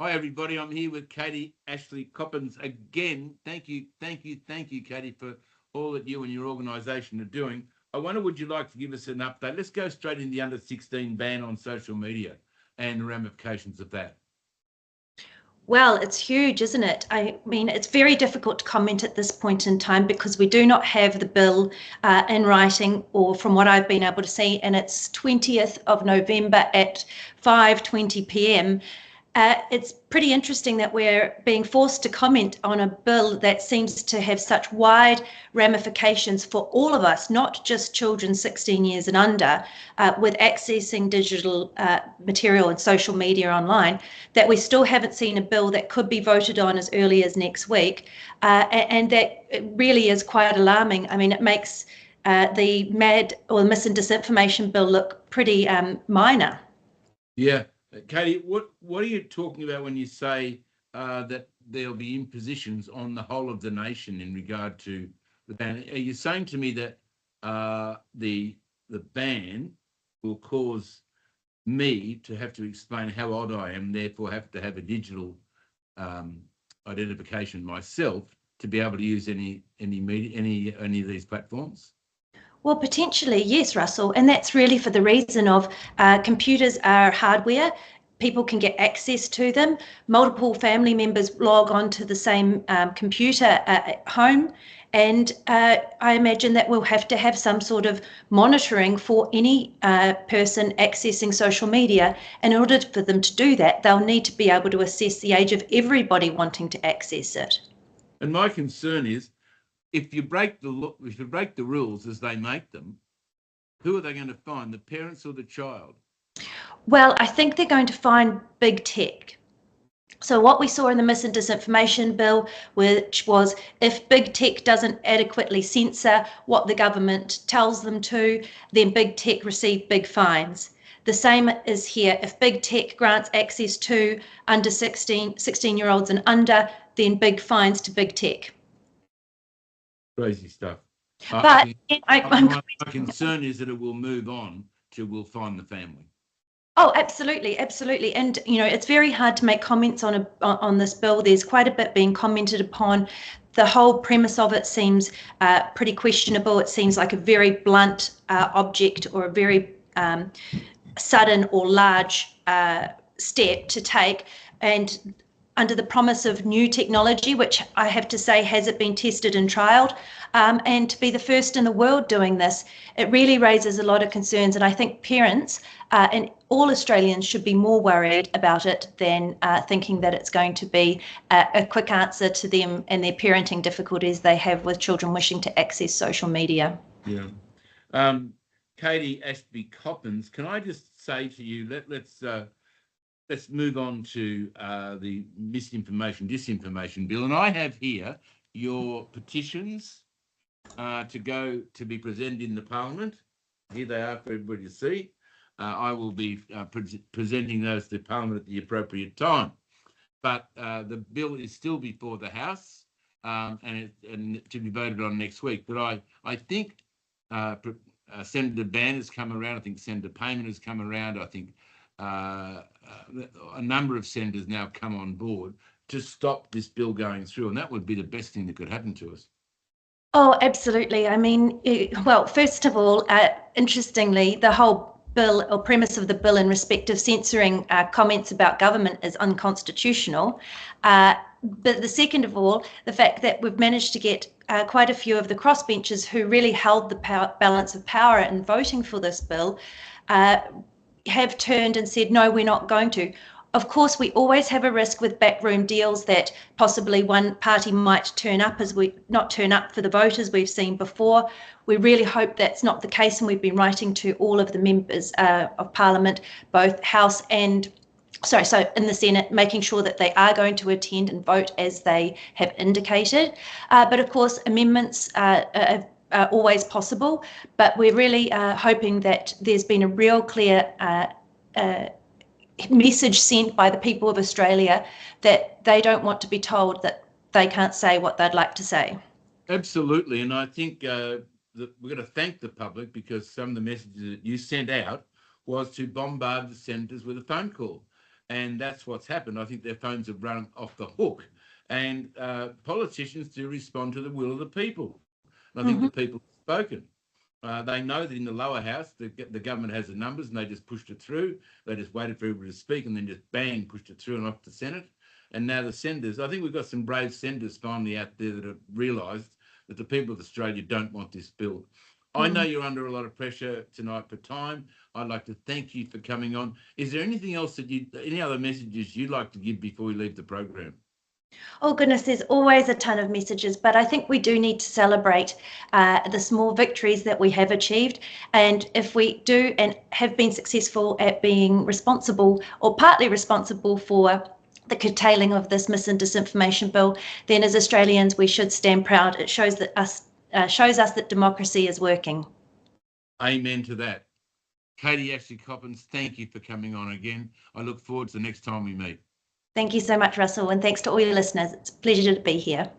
Hi, everybody. I'm here with Katie Ashley Coppins again. Thank you, Katie, for all that you and your organisation are doing. I wonder, would you like to give us an update? Let's go straight in the under 16 ban on social media and the ramifications of that. Well, it's huge, isn't it? I mean, it's very difficult to comment at this point in time because we do not have the bill in writing, or from what I've been able to see, and it's 20th of November at 5:20 p.m. It's pretty interesting that we're being forced to comment on a bill that seems to have such wide ramifications for all of us, not just children 16 years and under, with accessing digital material and social media online, that we still haven't seen a bill that could be voted on as early as next week. And that really is quite alarming. I mean, it makes the MAD or the Mis and Disinformation bill look pretty minor. Yeah. Katie, what are you talking about when you say that there'll be impositions on the whole of the nation in regard to the ban? Are you saying to me that the ban will cause me to have to explain how old I am, therefore have to have a digital identification myself to be able to use any media, any of these platforms? Well, potentially, yes, Russell. And that's really for the reason of computers are hardware. People can get access to them. Multiple family members log on to the same computer at home. And I imagine that we'll have to have some sort of monitoring for any person accessing social media. And in order for them to do that, they'll need to be able to assess the age of everybody wanting to access it. And my concern is, if you break the rules as they make them, who are they going to find, the parents or the child? Well, I think they're going to find big tech. So what we saw in the Mis and Disinformation bill, which was if big tech doesn't adequately censor what the government tells them to, then big tech receive big fines. The same is here. If big tech grants access to under 16-year-olds and under, then big fines to big tech. Crazy stuff. But my concern is that it will move on to we'll find the family. Oh, absolutely, absolutely. And, you know, it's very hard to make comments on this bill. There's quite a bit being commented upon. The whole premise of it seems pretty questionable. It seems like a very blunt object, or a very sudden or large step to take. And under the promise of new technology, which I have to say hasn't been tested and trialled, and to be the first in the world doing this, it really raises a lot of concerns. And I think parents and all Australians should be more worried about it than thinking that it's going to be a quick answer to them and their parenting difficulties they have with children wishing to access social media. Yeah. Katie Ashby Coppins, can I just say to you, let's move on to the misinformation, disinformation bill. And I have here your petitions to be presented in the Parliament. Here they are for everybody to see. I will be presenting those to Parliament at the appropriate time. But the bill is still before the House and to be voted on next week. But I think Senator Ban has come around. I think Senator Payman has come around. I think a number of senators now come on board to stop this bill going through. And that would be the best thing that could happen to us. Oh, absolutely. I mean, well, first of all, interestingly, the whole bill or premise of the bill in respect of censoring comments about government is unconstitutional. But the second of all, the fact that we've managed to get quite a few of the crossbenchers who really held the balance of power in voting for this bill have turned and said, no, we're not going to. Of course, we always have a risk with backroom deals that possibly one party might not turn up for the vote, as we've seen before. We really hope that's not the case, and we've been writing to all of the members of Parliament, both House and so in the Senate, making sure that they are going to attend and vote as they have indicated. But of course, amendments are always possible, but we're really hoping that there's been a real clear message sent by the people of Australia that they don't want to be told that they can't say what they'd like to say. Absolutely. And I think that we're going to thank the public, because some of the messages that you sent out was to bombard the senators with a phone call. And that's what's happened. I think their phones have run off the hook. And politicians do respond to the will of the people. And I think the people have spoken. They know that in the lower house, the government has the numbers and they just pushed it through. They just waited for everybody to speak and then just bang, pushed it through and off to the Senate. And now the senators, I think we've got some brave senators finally out there that have realised that the people of Australia don't want this bill. I know you're under a lot of pressure tonight for time. I'd like to thank you for coming on. Is there anything else that any other messages you'd like to give before we leave the program? Oh goodness, there's always a ton of messages, but I think we do need to celebrate the small victories that we have achieved. And if we do and have been successful at being responsible or partly responsible for the curtailing of this mis and disinformation bill, then as Australians we should stand proud. It shows us that democracy is working. Amen to that. Katie Ashley Coppins, thank you for coming on again. I look forward to the next time we meet. Thank you so much, Russell, and thanks to all your listeners. It's a pleasure to be here.